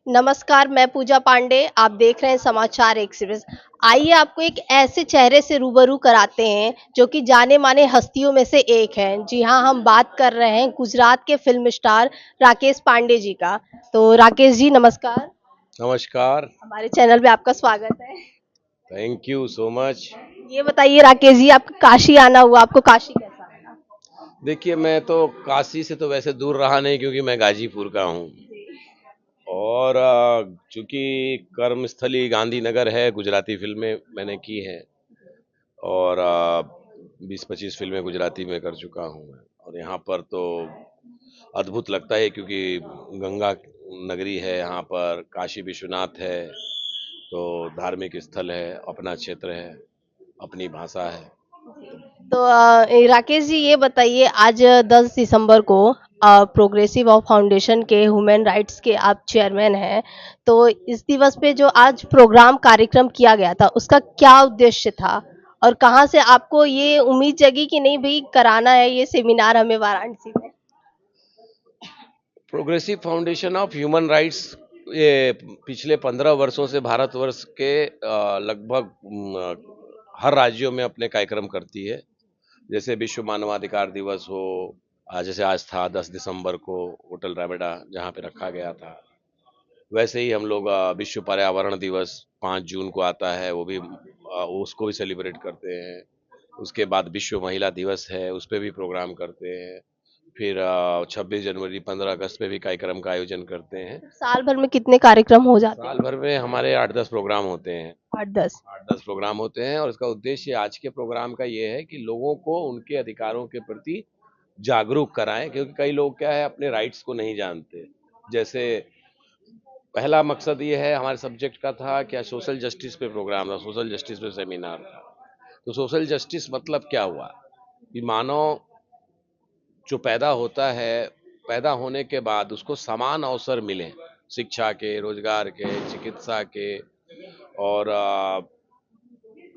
नमस्कार, मैं पूजा पांडे। आप देख रहे हैं समाचार एक्सप्रेस। आइए आपको एक ऐसे चेहरे से रूबरू कराते हैं जो कि जाने-माने हस्तियों में से एक हैं। जी हाँ, हम बात कर रहे हैं गुजरात के फ़िल्म स्टार राकेश पांडे जी का। तो राकेश जी नमस्कार, नमस्कार। हमारे चैनल पे आपका स्वागत है। Thank you so much. ये बताइए राकेश जी आपका काशी आना हुआ, आपको काशी कैसा लगा? देखिए, मैं तो काशी से तो वैसे दूर रहा नहीं क्योंकि मैं गाजीपुर का हूँ और चूँकि कर्मस्थली गांधीनगर है, गुजराती फ़िल्में मैंने की हैं और 20-25 फ़िल्में गुजराती में कर चुका हूँ मैं और यहाँ पर तो अद्भुत लगता है क्योंकि गंगा नगरी है यहाँ पर, काशी विश्वनाथ है, तो धार्मिक स्थल है, अपना क्षेत्र है, अपनी भाषा है। तो राकेश जी ये बताइए आज 10 दिसंबर को प्रोग्रेसिव ऑफ फाउंडेशन के ह्यूमन राइट्स के आप चेयरमैन हैं। तो इस दिवस पे जो आज प्रोग्राम कार्यक्रम किया गया था उसका क्या उद्देश्य था? और कहाँ से आपको ये उम्मीद जगी कि नहीं भई कराना है ये सेमिनार हमें वाराणसी में? Progressive foundation of human rights ये पिछले 15 वर्षों से भारतवर्ष के लगभग हर राज्यों में अपने कार्यक्रम करती है। जैसे विश्व मानवाधिकार दिवस हो, जैसे आज था 10 दिसंबर को होटल रायबेड़ा जहाँ पे रखा गया था। वैसे ही हम लोग विश्व पर्यावरण दिवस 5 जून को आता है, वो भी उसको भी सेलिब्रेट करते हैं। उसके बाद विश्व महिला दिवस है, उस पे भी प्रोग्राम करते हैं। फिर 26 जनवरी, 15 अगस्त पे भी कार्यक्रम का आयोजन करते हैं। साल भर में कितने कार्यक्रम हो जाते साल हैं? भर में हमारे 8-10 प्रोग्राम होते हैं। 8-10। 8-10 प्रोग्राम होते हैं और इसका उद्देश्य आज के प्रोग्राम का ये है कि लोगों को उनके अधिकारों के प्रति जागरूक कराएं क्योंकि कई लोग क्या है अपने राइट्स को नहीं जानते। जैसे पहला मकसद ये है हमारे सब्जेक्ट का था क्या सोशल जस्टिस पे प्रोग्राम था, सोशल जस्टिस पे सेमिनार था। तो सोशल जस्टिस मतलब क्या हुआ कि मानव जो पैदा होता है, पैदा होने के बाद उसको समान अवसर मिले, शिक्षा के, रोजगार के, चिकित्सा के और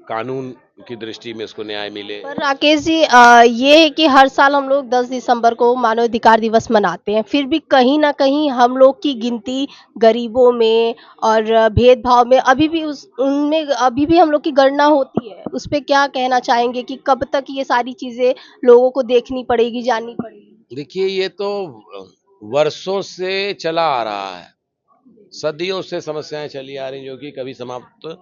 कानून की दृष्टि में उसको न्याय मिले। पर राकेश जी ये है कि हर साल हम लोग 10 दिसंबर को मानवाधिकार दिवस मनाते हैं फिर भी कहीं ना कहीं हम लोग की गिनती गरीबों में और भेदभाव में अभी भी उस उनमें अभी भी हम लोग की गणना होती है उस पे क्या कहना चाहेंगे कि कब तक ये सारी चीजें लोगों को देखनी पड़ेगी जाननी पड़ेगी। देखिए ये तो वर्षों से चला आ रहा है, सदियों से समस्याएं चली आ रही जो कि कभी समाप्त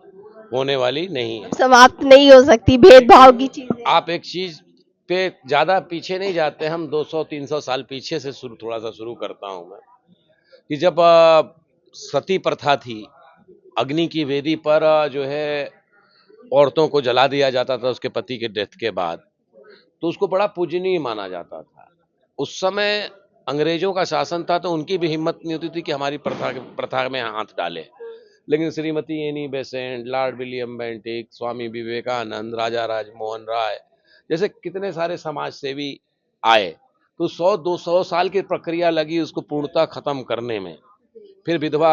होने वाली नहीं है। समाप्त नहीं हो सकती भेदभाव की चीजें। आप एक चीज पे ज्यादा पीछे नहीं जाते, हम 200-300 साल पीछे से शुरू थोड़ा सा शुरू करता हूं मैं कि जब सती प्रथा थी, अग्नि की वेदी पर जो है औरतों को जला दिया जाता था उसके पति के डेथ के बाद, तो उसको बड़ा पूजनीय माना जाता था। उस समय अंग्रेजों का शासन था तो उनकी भी हिम्मत नहीं होती थी कि हमारी प्रथा में हाथ डाले। लेकिन Shrimati Annie Besant, Lord William Bentinck, Swami Vivekananda, Raja Rajmohan Roy जैसे कितने सारे समाज सेवी आए, तो 100-200 साल की प्रक्रिया लगी उसको पूर्णतः खत्म करने में। फिर विधवा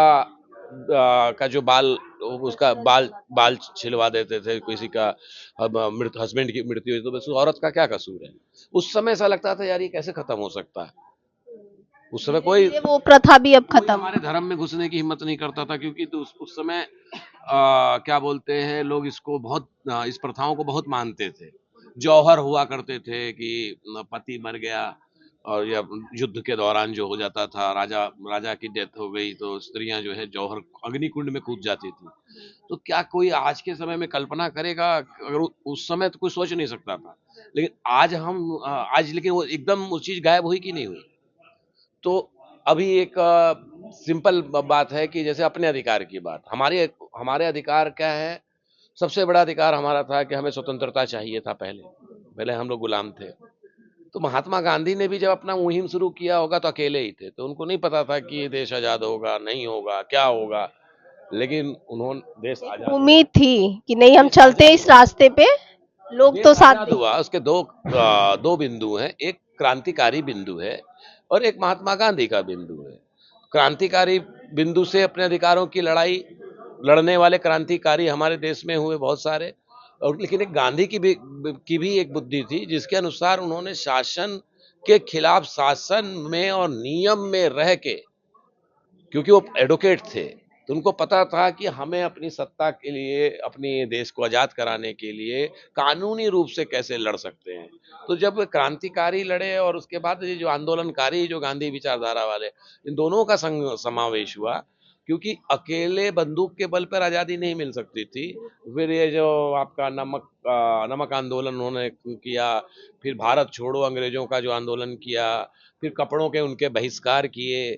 का जो बाल, उसका बाल बाल छिलवा देते थे, किसी का मृत हस्बैंड की मृत्यु हुई तो बस उस औरत का क्या कसूर है। उस समय ऐसा लगता था यार ये कैसे खत्म हो सकता है। उस समय धीरे कोई धीरे वो प्रथा भी अब कोई खत्म हमारे हो। धर्म में घुसने की हिम्मत नहीं करता था क्योंकि तो उस समय क्या बोलते हैं लोग इसको बहुत इस प्रथाओं को बहुत मानते थे। जौहर हुआ करते थे कि पति मर गया और या युद्ध के दौरान जो हो जाता था, राजा राजा की डेथ हो गई तो स्त्रियां जो है जौहर अग्निकुंड में कूद जाती थी। तो क्या कोई आज के समय में कल्पना करेगा, अगर उस समय तो कोई सोच नहीं सकता था। लेकिन आज आज लेकिन वो एकदम वो चीज गायब हुई कि नहीं हुई। तो अभी एक सिंपल बात है कि जैसे अपने अधिकार की बात, हमारे हमारे अधिकार क्या है। सबसे बड़ा अधिकार हमारा था कि हमें स्वतंत्रता चाहिए था। पहले पहले हम लोग गुलाम थे। तो महात्मा गांधी ने भी जब अपना मुहिम शुरू किया होगा तो अकेले ही थे, तो उनको नहीं पता था कि ये देश आजाद होगा नहीं होगा क्या होगा। लेकिन उन्होंने देश एक आजाद हुआ। उम्मीद थी कि नहीं हम देश चलते हैं आजाद इस हुआ। रास्ते पे लोग देश तो साथ आजाद हुआ, देंगे। उसके दो बिंदु हैं, एक क्रांतिकारी बिंदु है और एक महात्मा गांधी का बिंदु है। क्रांतिकारी बिंदु से अपने अधिकारों की लड़ाई लड़ने वाले क्रांतिकारी हमारे देश में हुए बहुत सारे, और लेकिन एक गांधी की भी एक बुद्धि थी जिसके अनुसार उन्होंने शासन के खिलाफ शासन में और नियम में रह के, क्योंकि वो एडवोकेट थे, तो उनको पता था कि हमें अपनी सत्ता के लिए, अपनी देश को आज़ाद कराने के लिए कानूनी रूप से कैसे लड़ सकते हैं। तो जब क्रांतिकारी लड़े और उसके बाद ये जो आंदोलनकारी, जो गांधी विचारधारा वाले, इन दोनों का समावेश हुआ, क्योंकि अकेले बंदूक के बल पर आज़ादी नहीं मिल सकती थी। फिर ये जो आपका नमक आंदोलन उन्होंने किया, फिर भारत छोड़ो अंग्रेजों का जो आंदोलन किया, फिर कपड़ों के उनके बहिष्कार किए।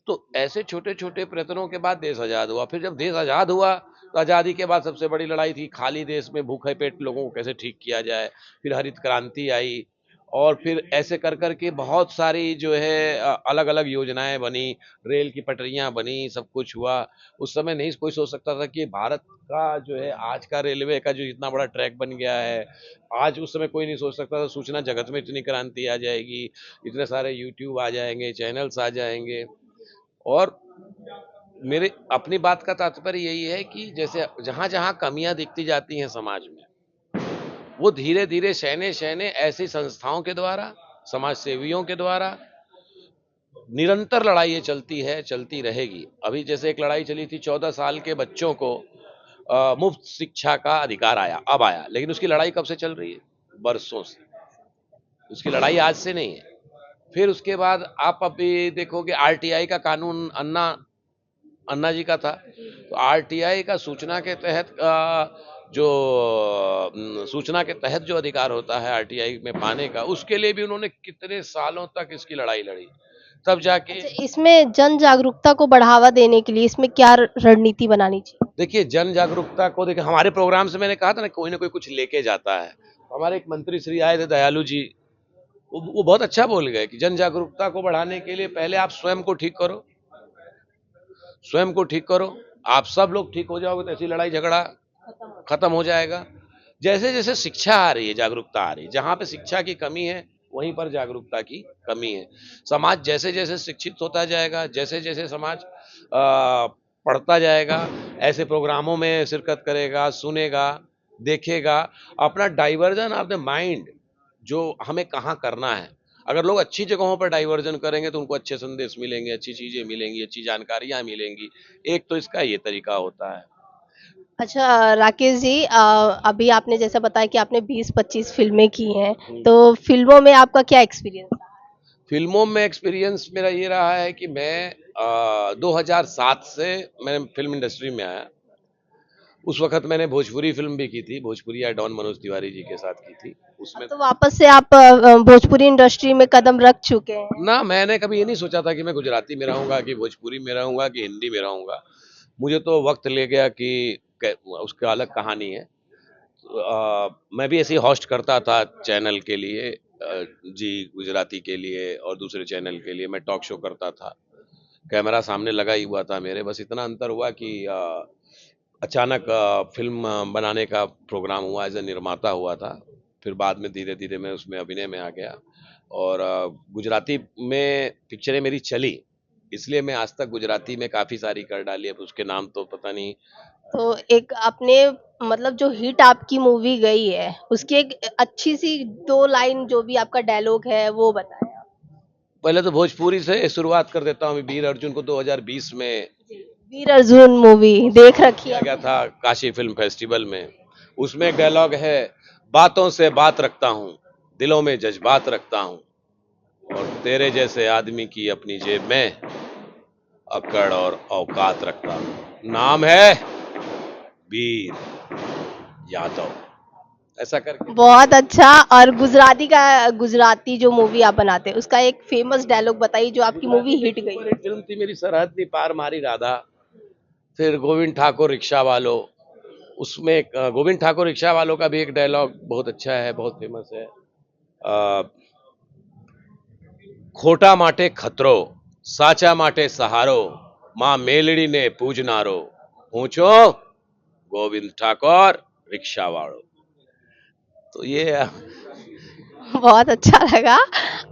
तो ऐसे छोटे-छोटे प्रयत्नों के बाद देश आज़ाद हुआ। फिर जब देश आज़ाद हुआ, तो आज़ादी के बाद सबसे बड़ी लड़ाई थी खाली देश में भूखे पेट लोगों को कैसे ठीक किया जाए। फिर हरित क्रांति आई और फिर ऐसे कर के बहुत सारी जो है अलग-अलग योजनाएँ बनी, रेल की पटरियाँ बनी, सब कुछ हुआ। उस समय नहीं कोई सोच सकता था कि भारत का जो है आज का रेलवे का जो इतना बड़ा ट्रैक बन गया है, आज उस समय कोई नहीं सोच सकता था सूचना जगत में इतनी क्रांति आ जाएगी, इतने सारे यूट्यूब आ जाएँगे, चैनल्स आ जाएँगे। और मेरे अपनी बात का तात्पर्य यही है कि जैसे जहाँ-जहाँ कमियाँ दिखती जाती हैं समाज में, वो धीरे-धीरे शहने-शहने ऐसी संस्थाओं के द्वारा, समाज सेवियों के द्वारा निरंतर लड़ाई ये चलती है, चलती रहेगी। अभी जैसे एक लड़ाई चली थी 14 साल के बच्चों को मुफ्त शिक्षा का अधिकार आया, अब आया, लेकिन उसकी लड़ाई कब से चल रही है? बरसों से। उसकी लड़ाई आज से नहीं है। फिर उसके बाद आप अभी देखोगे आरटीआई का कानून अन्ना अन्ना जी का था। तो आरटीआई का सूचना के तहत सूचना के तहत जो अधिकार होता है आरटीआई में पाने का, उसके लिए भी उन्होंने कितने सालों तक इसकी लड़ाई लड़ी। तब जाके अच्छा, इसमें जन जागरूकता को बढ़ावा देने के लिए इसमें क्या रणनीति बनानी चाहिए? देखिए जन जागरूकता को देखिए हमारे प्रोग्राम से मैंने कहा था ना कोई कुछ लेके जाता है। हमारे एक मंत्री श्री आए थे दयालु जी, वो बहुत अच्छा बोल गए कि जन जागरूकता को बढ़ाने के लिए पहले आप स्वयं को ठीक करो, स्वयं को ठीक करो। आप सब लोग ठीक हो जाओगे तो ऐसी लड़ाई झगड़ा खत्म हो जाएगा। जैसे जैसे शिक्षा आ रही है, जागरूकता आ रही है, जहाँ पे शिक्षा की कमी है वहीं पर जागरूकता की कमी है। समाज जैसे जैसे शिक्षित होता जाएगा, जैसे जैसे समाज पढ़ता जाएगा, ऐसे प्रोग्रामों में शिरकत करेगा, सुनेगा, देखेगा, अपना डाइवर्जन ऑफ द माइंड जो हमें कहाँ करना है। अगर लोग अच्छी जगहों पर डाइवर्जन करेंगे तो उनको अच्छे संदेश मिलेंगे, अच्छी चीजें मिलेंगी, अच्छी जानकारियां मिलेंगी। एक तो इसका ये तरीका होता है। अच्छा राकेश जी, अभी आपने जैसा बताया कि आपने 20-25 फ़िल्में की हैं, तो फ़िल्मों में आपका क्या एक्सपीरियंस रहा? फिल्मों में एक्सपीरियंस मेरा ये रहा है कि मैं 2007 से मैं फिल्म इंडस्ट्री में आया। उस वक़्त मैंने भोजपुरी फ़िल्म भी की थी, भोजपुरिया डॉन मनोज तिवारी जी के साथ की थी। अब उसमें तो वापस से आप भोजपुरी इंडस्ट्री में कदम रख चुके हैं। ना मैंने कभी ये नहीं सोचा था कि मैं गुजराती में रहूँगा, कि भोजपुरी में रहूँगा, कि हिंदी में रहूँगा। मुझे तो वक़्त ले गया कि उसका अलग कहानी है। मैं भी ऐसे ही होस्ट करता था चैनल के लिए, जी गुजराती के लिए और दूसरे चैनल के लिए मैं टॉक शो करता था। कैमरा सामने लगा ही हुआ था मेरे, बस इतना अंतर हुआ कि अचानक फ़िल्म बनाने का प्रोग्राम हुआ, एज़ अ निर्माता हुआ था। फिर बाद में धीरे-धीरे मैं उसमें अभिनय में आ गया और गुजराती में पिक्चरें मेरी चली, इसलिए मैं आज तक गुजराती में काफ़ी सारी कर डाली। अब उसके नाम तो पता नहीं। तो एक आपने मतलब जो हिट आपकी मूवी गई है, उसकी एक अच्छी-सी 2 लाइन जो भी आपका डायलॉग है वो बताएँ आप? पहले तो भोजपुरी से शुरुआत कर देता हूँ। वीर अर्जुन को 2020 में वीर अर्जुन मूवी देख रखी किया है गया आपने? था काशी फिल्म फेस्टिवल में। उसमें एक डायलॉग है, बातों से बात रखता हूँ, दिलों में जज्बात रखता हूँ और तेरे जैसे आदमी की अपनी जेब में अकड़ और औकात रखता हूँ। नाम है वीर यादव। ऐसा करके बहुत अच्छा। और गुजराती जो मूवी आप बनाते हैं, उसका एक फेमस डायलॉग बताइए जो आपकी मूवी गुजराती में हिट एक गई सुपर है? हिट फिल्म थी मेरी, सरहद नी पार मारी राधा। फिर गोविंद ठाकुर रिक्शा वालों, उसमें एक गोविंद ठाकुर रिक्शा वालों का भी एक डायलॉग बहुत अच्छा है, बहुत फेमस है। अ, खोटा माटे खतरो, साचा माटे सहारो, माँ मेलड़ी ने पूजनारो, पूछो गोविंद ठाकुर रिक्शा वालों। तो ये बहुत अच्छा लगा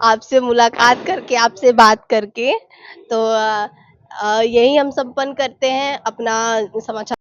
आपसे मुलाकात करके, आपसे बात करके। तो यही हम संपन्न करते हैं अपना समाचार।